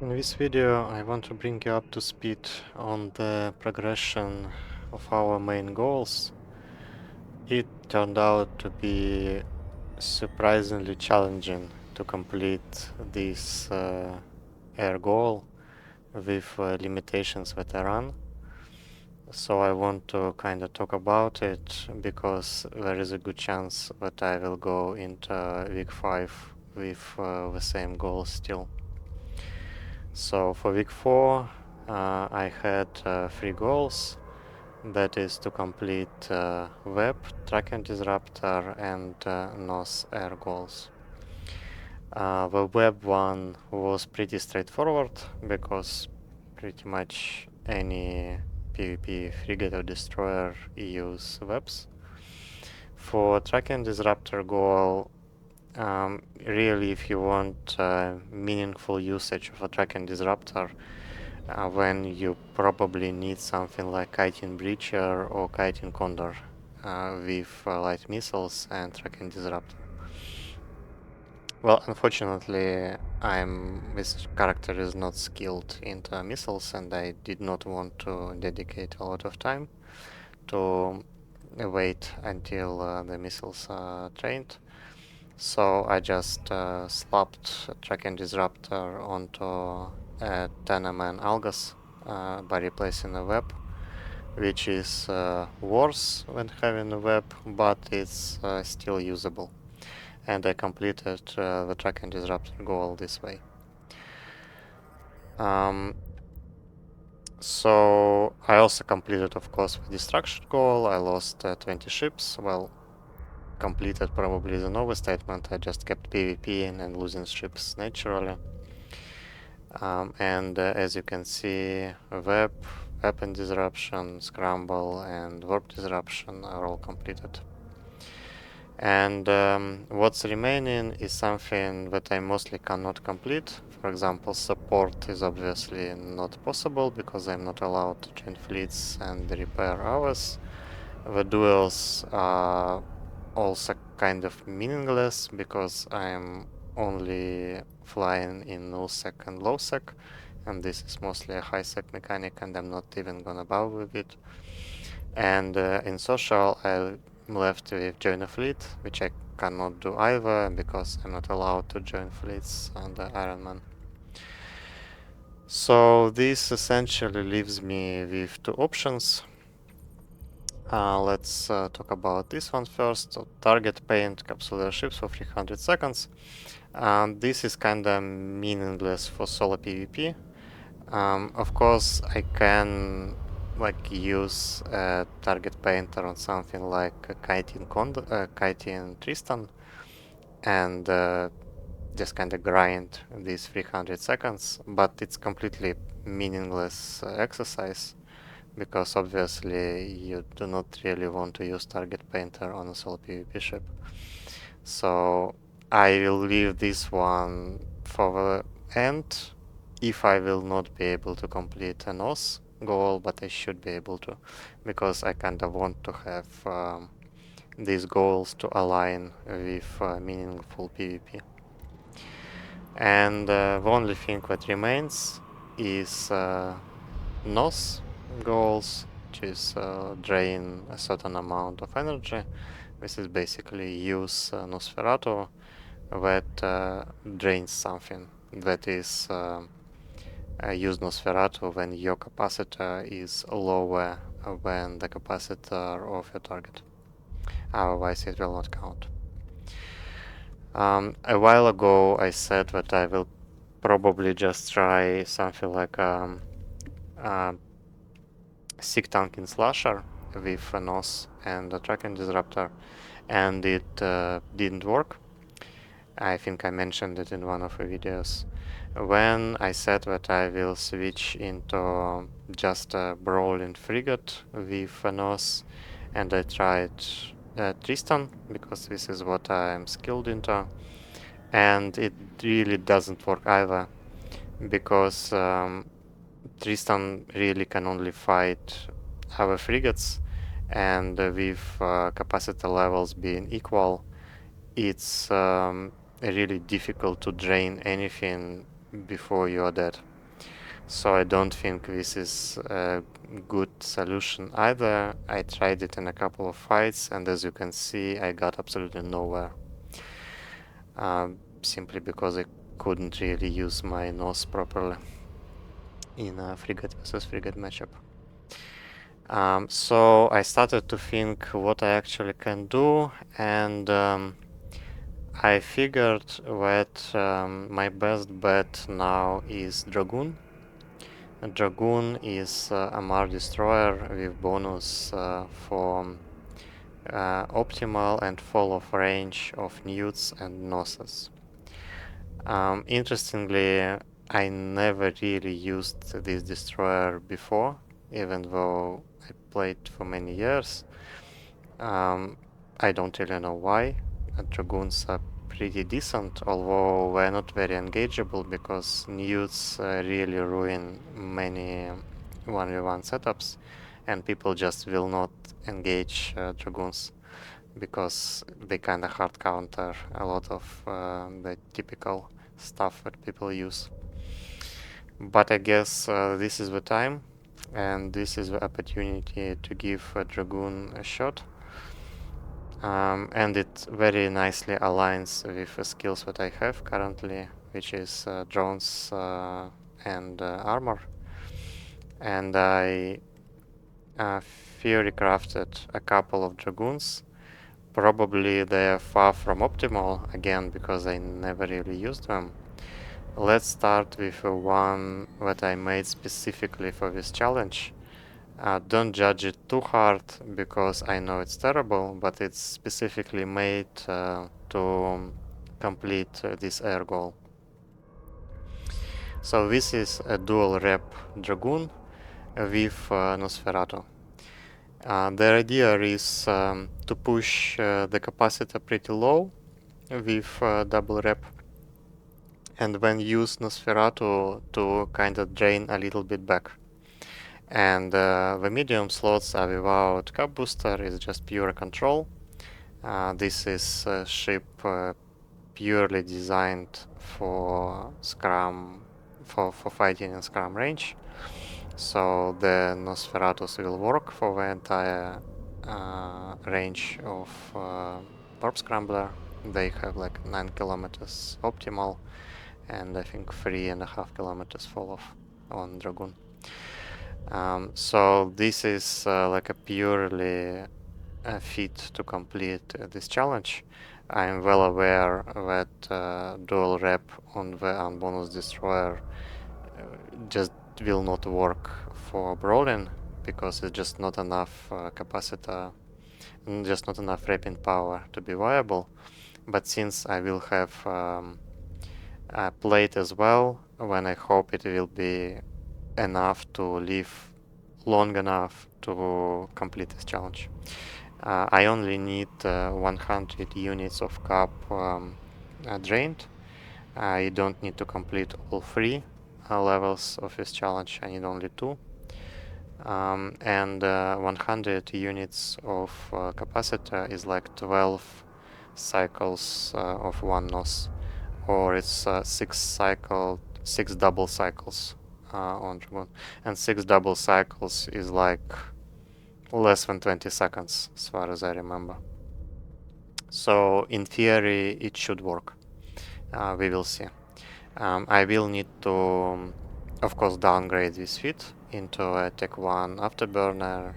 In this video I want to bring you up to speed on the progression of our main goals. It turned out to be surprisingly challenging to complete this air goal with limitations that I run. So I want to kind of talk about it because there is a good chance that I will go into week 5 with the same goal still. So for week 4 I had 3 goals. That is to complete web, tracking disruptor and NOS air goals. The web one was pretty straightforward because pretty much any PvP frigate or destroyer use webs. For tracking disruptor goal, really if you want meaningful usage of a tracking disruptor, when you probably need something like Chitin Breacher or Chitin Condor with light missiles and tracking disruptor. Well, unfortunately, this character is not skilled into missiles, and I did not want to dedicate a lot of time to wait until the missiles are trained. So I just slapped tracking disruptor onto a 10-man Algas by replacing a web, which is worse when having a web, but it's still usable. And I completed the tracking disruptor goal this way. So I also completed, of course, the destruction goal. I lost 20 ships. Well, completed probably is an overstatement. I just kept PvPing and losing ships naturally. And as you can see, web, weapon disruption, scramble, and warp disruption are all completed. And what's remaining is something that I mostly cannot complete. For example, support is obviously not possible because I'm not allowed to train fleets and repair ours. The duels are also kind of meaningless because I'm only flying in nullsec and lowsec, and this is mostly a high-sec mechanic, and I'm not even gonna bother with it. And in social, I'm left with join a fleet, which I cannot do either because I'm not allowed to join fleets under Ironman. So this essentially leaves me with 2 options. Let's talk about this one first. So target paint capsular ships for 300 seconds. This is kinda meaningless for solo PvP. Of course, I can use a target painter on something like Chitin Tristan and just kinda grind these 300 seconds, but it's completely meaningless exercise because obviously you do not really want to use target painter on a solo PvP ship. So I will leave this one for the end if I will not be able to complete an OS goal, but I should be able to, because I kind of want to have these goals to align with meaningful PvP. And the only thing that remains is NOS goals, which is drain a certain amount of energy. This is basically use Nosferatu that drains something. That is use Nosferatu when your capacitor is lower than the capacitor of your target. Otherwise it will not count. A while ago I said that I will probably just try something like Sick Tanking Slasher with a NOS and a tracking disruptor, and it didn't work. I think I mentioned it in one of the videos. When I said that I will switch into just a brawling frigate with a NOS, and I tried Tristan, because this is what I'm skilled into, and it really doesn't work either, because Tristan really can only fight our frigates, and with capacitor levels being equal, it's really difficult to drain anything before you're dead. So I don't think this is a good solution either. I tried it in a couple of fights, and as you can see, I got absolutely nowhere. Simply because I couldn't really use my nose properly in a frigate versus frigate matchup. So I started to think what I actually can do, and I figured that my best bet now is Dragoon. Dragoon is a Mar destroyer with bonus for optimal and fall of range of newts and noses. Interestingly, I never really used this destroyer before, even though I played for many years. I don't really know why. Dragoons are pretty decent, although they're not very engageable because newts really ruin many 1v1 setups, and people just will not engage Dragoons because they kind of hard counter a lot of the typical stuff that people use. But I guess this is the time, and this is the opportunity to give a Dragoon a shot. And it very nicely aligns with the skills that I have currently, which is drones and armor. And I theory crafted a couple of Dragoons. Probably they're far from optimal, again, because I never really used them. Let's start with one that I made specifically for this challenge. Don't judge it too hard because I know it's terrible, but it's specifically made to complete this air goal. So this is a dual rep Dragoon with Nosferatu. The idea is to push the capacitor pretty low with double rep, and then use Nosferatu to kind of drain a little bit back. And the medium slots are without cap booster, it's just pure control. This is a ship purely designed for scrum, for fighting in scrum range. So the Nosferatus will work for the entire range of Warp Scrambler. They have like 9 kilometers optimal, and I think 3.5 kilometers fall off on Dragoon. So this is like a purely fit to complete this challenge. I am well aware that dual rep on the unbonus destroyer just will not work for brawling because it's just not enough capacitor, just not enough repping power to be viable. But since I will have played as well, when I hope it will be enough to live long enough to complete this challenge. I only need 100 units of cap drained. I don't need to complete all 3 levels of this challenge, I need only 2. And 100 units of capacitor is like 12 cycles of 1 NOS, or it's 6 double cycles on Dragoon. And 6 double cycles is like less than 20 seconds, as far as I remember. So in theory, it should work. We will see. I will need to, of course, downgrade this fit into a Tech 1 Afterburner,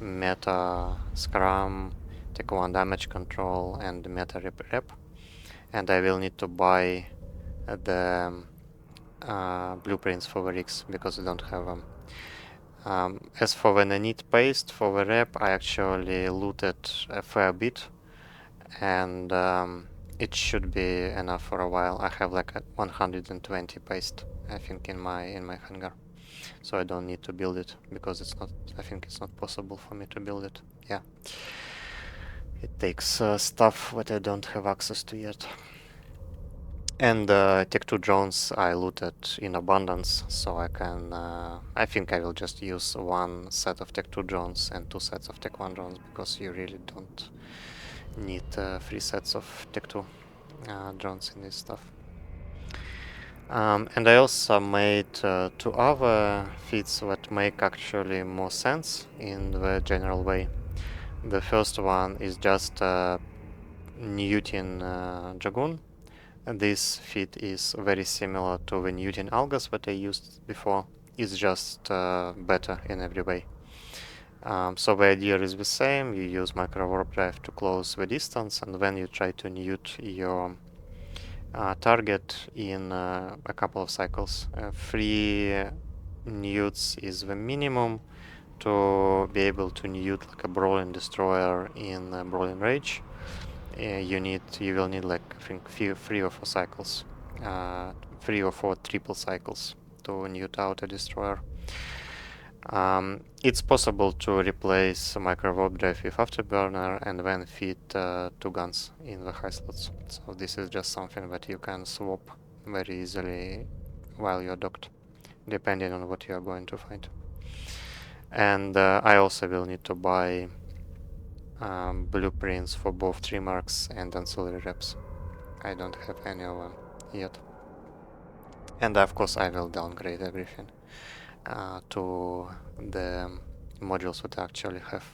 Meta Scrum, Tech 1 Damage Control, and Meta Rep. And I will need to buy the blueprints for the rigs because I don't have them. As for the nanite paste for the rep, I actually looted a fair bit, and it should be enough for a while. I have like a 120 paste, I think, in my hangar, so I don't need to build it because it's not. I think it's not possible for me to build it. Yeah, it takes stuff that I don't have access to yet. And Tech 2 drones I looted in abundance, so I can. I think I will just use 1 set of Tech 2 drones and 2 sets of Tech 1 drones because you really don't need 3 sets of Tech 2 drones in this stuff. And I also made two other feats that make actually more sense in the general way. The first one is just Newton Dragoon. And this feat is very similar to the Newton Algas that I used before. It's just better in every way. So the idea is the same. You use micro warp drive to close the distance, and then you try to newt your target in a couple of cycles. 3 newts is the minimum to be able to newt like a brawling destroyer in brawling rage. You will need like I think 3 or 4 cycles, 3 or 4 triple cycles to newt out a destroyer. It's possible to replace micro warp drive with afterburner and then feed 2 guns in the high slots. So this is just something that you can swap very easily while you're docked, depending on what you are going to find. And I also will need to buy blueprints for both tree marks and ancillary reps. I don't have any of them yet. And of course I will downgrade everything to the modules that I actually have.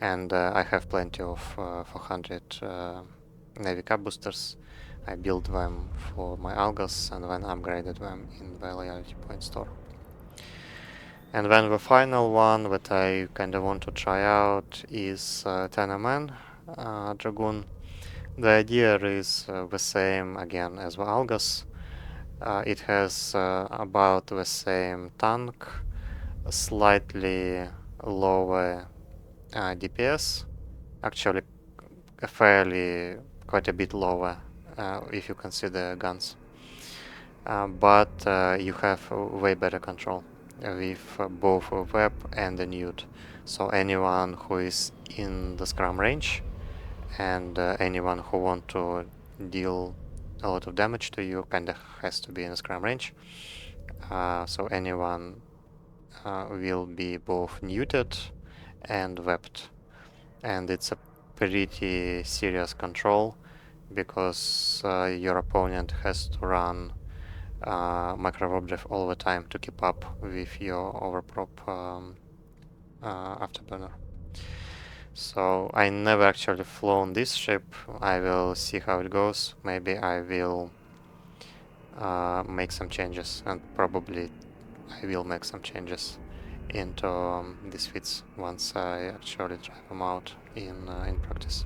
And I have plenty of 400 Navy Cap boosters. I built them for my Algas and then upgraded them in the Loyalty Point store. And then the final one that I kind of want to try out is Tenorman Dragoon. The idea is the same again as the Algas. It has about the same tank, slightly lower DPS, actually quite a bit lower if you consider guns. But you have way better control with both a web and a newt. So anyone who is in the scrum range and anyone who want to deal a lot of damage to you kind of has to be in the scrum range. So anyone will be both neuted and webbed, and it's a pretty serious control because your opponent has to run micro warp drive all the time to keep up with your overprop afterburner. So I never actually flown this ship. I will see how it goes. Maybe I will make some changes, and probably I will make some changes into these feats once I actually try them out in practice.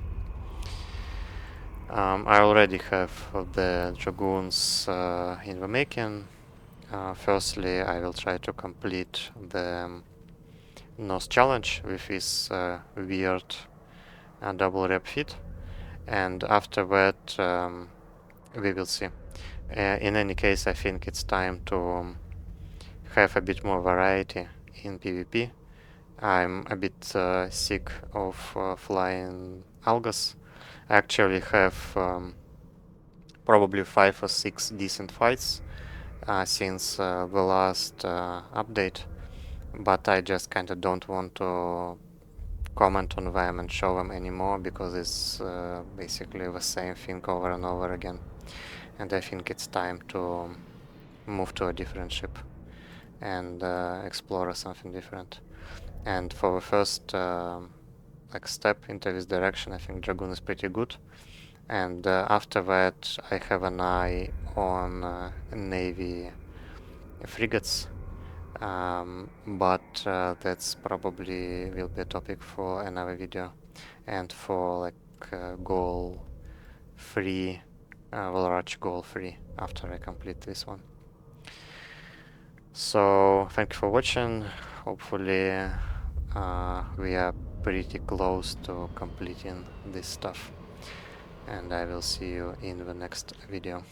I already have the Dragoons in the making. Firstly, I will try to complete the Nose Challenge with this weird double rep feat, and after that we will see. In any case, I think it's time to have a bit more variety in PvP. I'm a bit sick of flying Algas. I actually have probably 5 or 6 decent fights since the last update, but I just kind of don't want to comment on them and show them anymore because it's basically the same thing over and over again. And I think it's time to move to a different ship and explore something different. And for the first like step into this direction, I think Dragoon is pretty good. And after that, I have an eye on Navy frigates, but that's probably will be a topic for another video. And for like goal free, Valorach goal free after I complete this one. So thank you for watching. Hopefully we are pretty close to completing this stuff, and I will see you in the next video.